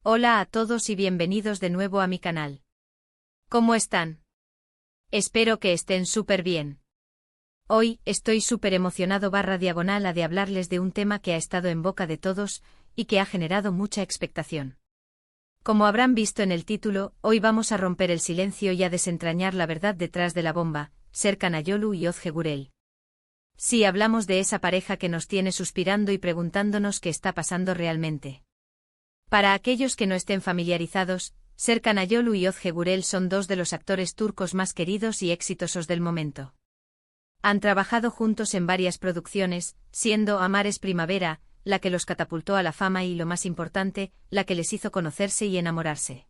Hola a todos y bienvenidos de nuevo a mi canal. ¿Cómo están? Espero que estén súper bien. Hoy, estoy súper emocionado /diagonal de hablarles de un tema que ha estado en boca de todos, y que ha generado mucha expectación. Como habrán visto en el título, hoy vamos a romper el silencio y a desentrañar la verdad detrás de la bomba, Serkan Ayolu y Ozge Gürel. Sí, hablamos de esa pareja que nos tiene suspirando y preguntándonos qué está pasando realmente. Para aquellos que no estén familiarizados, Serkan Ayolu y Ozge Gürel son dos de los actores turcos más queridos y exitosos del momento. Han trabajado juntos en varias producciones, siendo Amares Primavera, la que los catapultó a la fama y, lo más importante, la que les hizo conocerse y enamorarse.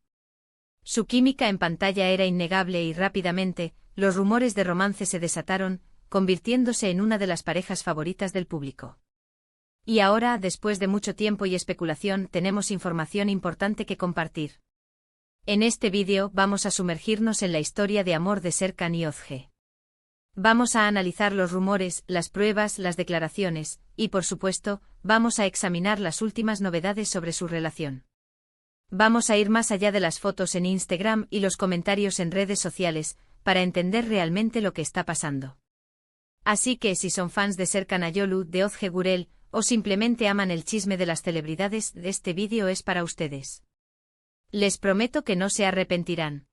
Su química en pantalla era innegable y rápidamente, los rumores de romance se desataron, convirtiéndose en una de las parejas favoritas del público. Y ahora, después de mucho tiempo y especulación, tenemos información importante que compartir. En este vídeo vamos a sumergirnos en la historia de amor de Serkan y Ozge. Vamos a analizar los rumores, las pruebas, las declaraciones, y por supuesto, vamos a examinar las últimas novedades sobre su relación. Vamos a ir más allá de las fotos en Instagram y los comentarios en redes sociales, para entender realmente lo que está pasando. Así que si son fans de Serkan Ayolu, de Ozge Gürel, o simplemente aman el chisme de las celebridades, este vídeo es para ustedes. Les prometo que no se arrepentirán.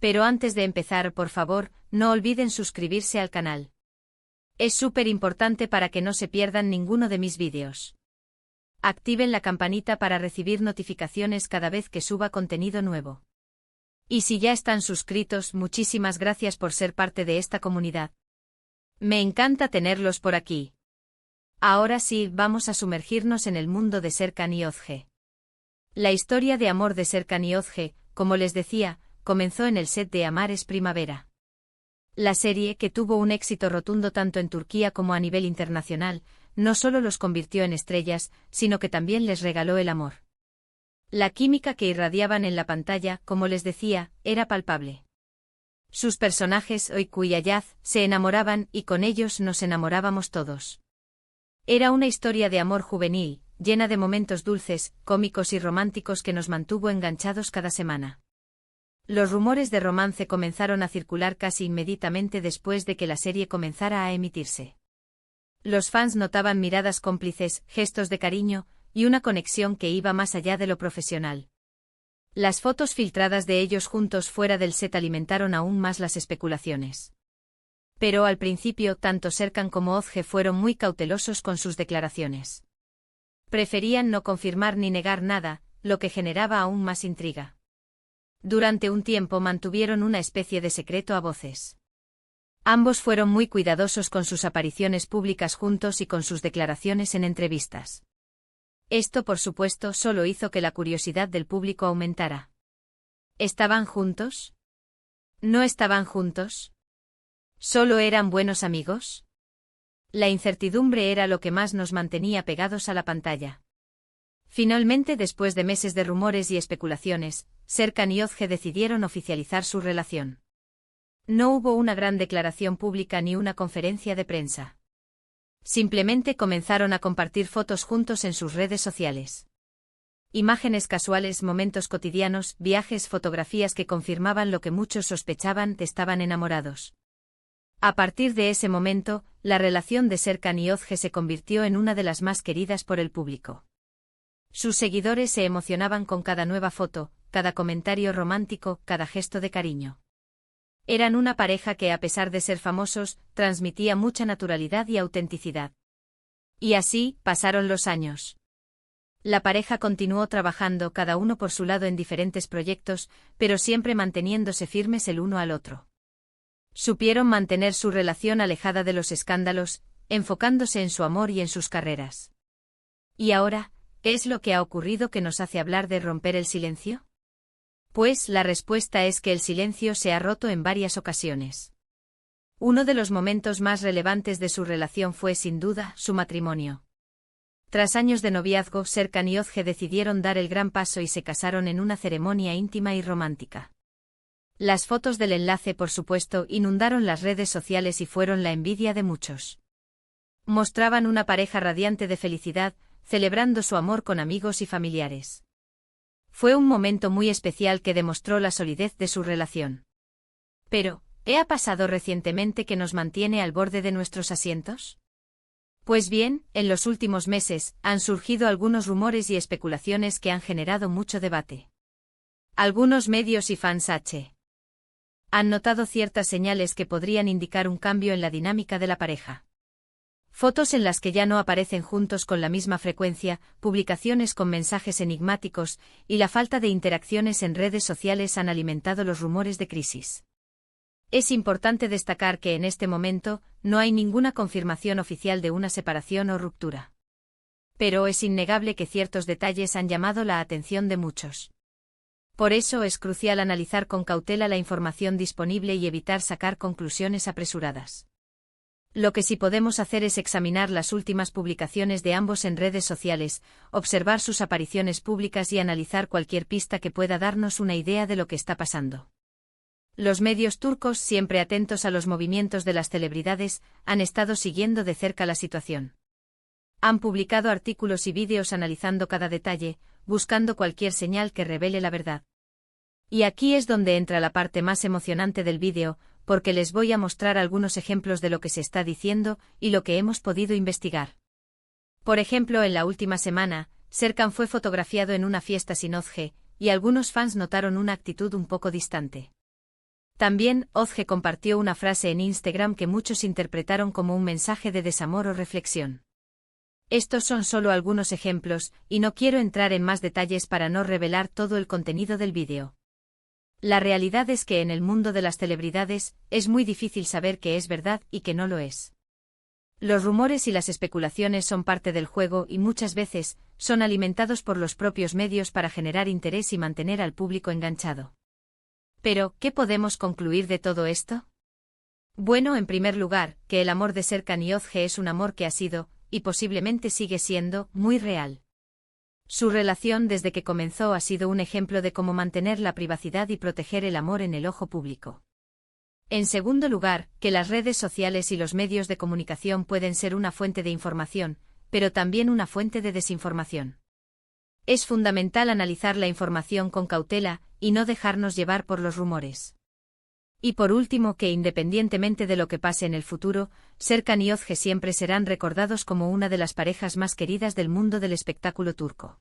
Pero antes de empezar, por favor, no olviden suscribirse al canal. Es súper importante para que no se pierdan ninguno de mis vídeos. Activen la campanita para recibir notificaciones cada vez que suba contenido nuevo. Y si ya están suscritos, muchísimas gracias por ser parte de esta comunidad. Me encanta tenerlos por aquí. Ahora sí, vamos a sumergirnos en el mundo de Serkan y Ozge. La historia de amor de Serkan y Ozge, como les decía, comenzó en el set de Amares Primavera. La serie, que tuvo un éxito rotundo tanto en Turquía como a nivel internacional, no solo los convirtió en estrellas, sino que también les regaló el amor. La química que irradiaban en la pantalla, como les decía, era palpable. Sus personajes, Öykü y Ayaz, se enamoraban y con ellos nos enamorábamos todos. Era una historia de amor juvenil, llena de momentos dulces, cómicos y románticos que nos mantuvo enganchados cada semana. Los rumores de romance comenzaron a circular casi inmediatamente después de que la serie comenzara a emitirse. Los fans notaban miradas cómplices, gestos de cariño, y una conexión que iba más allá de lo profesional. Las fotos filtradas de ellos juntos fuera del set alimentaron aún más las especulaciones. Pero al principio tanto Serkan como Ozge fueron muy cautelosos con sus declaraciones. Preferían no confirmar ni negar nada, lo que generaba aún más intriga. Durante un tiempo mantuvieron una especie de secreto a voces. Ambos fueron muy cuidadosos con sus apariciones públicas juntos y con sus declaraciones en entrevistas. Esto, por supuesto, solo hizo que la curiosidad del público aumentara. ¿Estaban juntos? ¿No estaban juntos? ¿Solo eran buenos amigos? La incertidumbre era lo que más nos mantenía pegados a la pantalla. Finalmente, después de meses de rumores y especulaciones, Serkan y Ozge decidieron oficializar su relación. No hubo una gran declaración pública ni una conferencia de prensa. Simplemente comenzaron a compartir fotos juntos en sus redes sociales. Imágenes casuales, momentos cotidianos, viajes, fotografías que confirmaban lo que muchos sospechaban: estaban enamorados. A partir de ese momento, la relación de Serkan y Ozge se convirtió en una de las más queridas por el público. Sus seguidores se emocionaban con cada nueva foto, cada comentario romántico, cada gesto de cariño. Eran una pareja que, a pesar de ser famosos, transmitía mucha naturalidad y autenticidad. Y así, pasaron los años. La pareja continuó trabajando cada uno por su lado en diferentes proyectos, pero siempre manteniéndose firmes el uno al otro. Supieron mantener su relación alejada de los escándalos, enfocándose en su amor y en sus carreras. ¿Y ahora, qué es lo que ha ocurrido que nos hace hablar de romper el silencio? Pues la respuesta es que el silencio se ha roto en varias ocasiones. Uno de los momentos más relevantes de su relación fue, sin duda, su matrimonio. Tras años de noviazgo, Serkan y Ozge decidieron dar el gran paso y se casaron en una ceremonia íntima y romántica. Las fotos del enlace, por supuesto, inundaron las redes sociales y fueron la envidia de muchos. Mostraban una pareja radiante de felicidad, celebrando su amor con amigos y familiares. Fue un momento muy especial que demostró la solidez de su relación. Pero, ¿qué ha pasado recientemente que nos mantiene al borde de nuestros asientos? Pues bien, en los últimos meses, han surgido algunos rumores y especulaciones que han generado mucho debate. Algunos medios y fans han notado ciertas señales que podrían indicar un cambio en la dinámica de la pareja. Fotos en las que ya no aparecen juntos con la misma frecuencia, publicaciones con mensajes enigmáticos, y la falta de interacciones en redes sociales han alimentado los rumores de crisis. Es importante destacar que en este momento no hay ninguna confirmación oficial de una separación o ruptura. Pero es innegable que ciertos detalles han llamado la atención de muchos. Por eso es crucial analizar con cautela la información disponible y evitar sacar conclusiones apresuradas. Lo que sí podemos hacer es examinar las últimas publicaciones de ambos en redes sociales, observar sus apariciones públicas y analizar cualquier pista que pueda darnos una idea de lo que está pasando. Los medios turcos, siempre atentos a los movimientos de las celebridades, han estado siguiendo de cerca la situación. Han publicado artículos y vídeos analizando cada detalle, buscando cualquier señal que revele la verdad. Y aquí es donde entra la parte más emocionante del vídeo, porque les voy a mostrar algunos ejemplos de lo que se está diciendo y lo que hemos podido investigar. Por ejemplo, en la última semana, Serkan fue fotografiado en una fiesta sin Özge, y algunos fans notaron una actitud un poco distante. También, Özge compartió una frase en Instagram que muchos interpretaron como un mensaje de desamor o reflexión. Estos son solo algunos ejemplos, y no quiero entrar en más detalles para no revelar todo el contenido del vídeo. La realidad es que en el mundo de las celebridades, es muy difícil saber qué es verdad y qué no lo es. Los rumores y las especulaciones son parte del juego y muchas veces, son alimentados por los propios medios para generar interés y mantener al público enganchado. Pero, ¿qué podemos concluir de todo esto? Bueno, en primer lugar, que el amor de Serkan y Özge es un amor que ha sido, y posiblemente sigue siendo, muy real. Su relación desde que comenzó ha sido un ejemplo de cómo mantener la privacidad y proteger el amor en el ojo público. En segundo lugar, que las redes sociales y los medios de comunicación pueden ser una fuente de información, pero también una fuente de desinformación. Es fundamental analizar la información con cautela, y no dejarnos llevar por los rumores. Y por último, que independientemente de lo que pase en el futuro, Serkan y Özge siempre serán recordados como una de las parejas más queridas del mundo del espectáculo turco.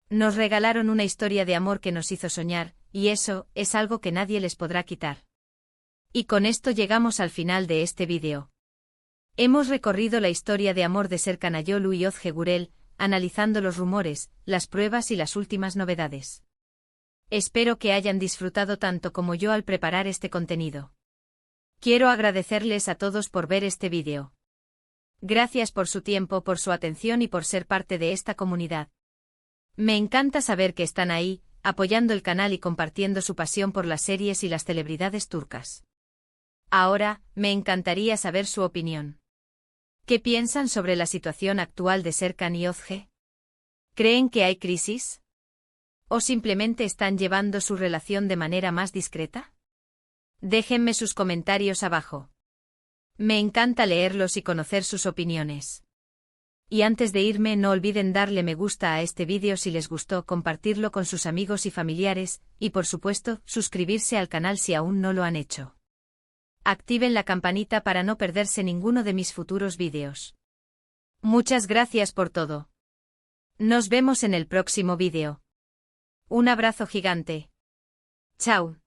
Nos regalaron una historia de amor que nos hizo soñar, y eso es algo que nadie les podrá quitar. Y con esto llegamos al final de este vídeo. Hemos recorrido la historia de amor de Serkan Ayolu y Özge Gürel, analizando los rumores, las pruebas y las últimas novedades. Espero que hayan disfrutado tanto como yo al preparar este contenido. Quiero agradecerles a todos por ver este vídeo. Gracias por su tiempo, por su atención y por ser parte de esta comunidad. Me encanta saber que están ahí, apoyando el canal y compartiendo su pasión por las series y las celebridades turcas. Ahora, me encantaría saber su opinión. ¿Qué piensan sobre la situación actual de Serkan y Özge? ¿Creen que hay crisis? ¿O simplemente están llevando su relación de manera más discreta? Déjenme sus comentarios abajo. Me encanta leerlos y conocer sus opiniones. Y antes de irme, no olviden darle me gusta a este vídeo si les gustó, compartirlo con sus amigos y familiares, y por supuesto, suscribirse al canal si aún no lo han hecho. Activen la campanita para no perderse ninguno de mis futuros vídeos. Muchas gracias por todo. Nos vemos en el próximo vídeo. Un abrazo gigante. Chao.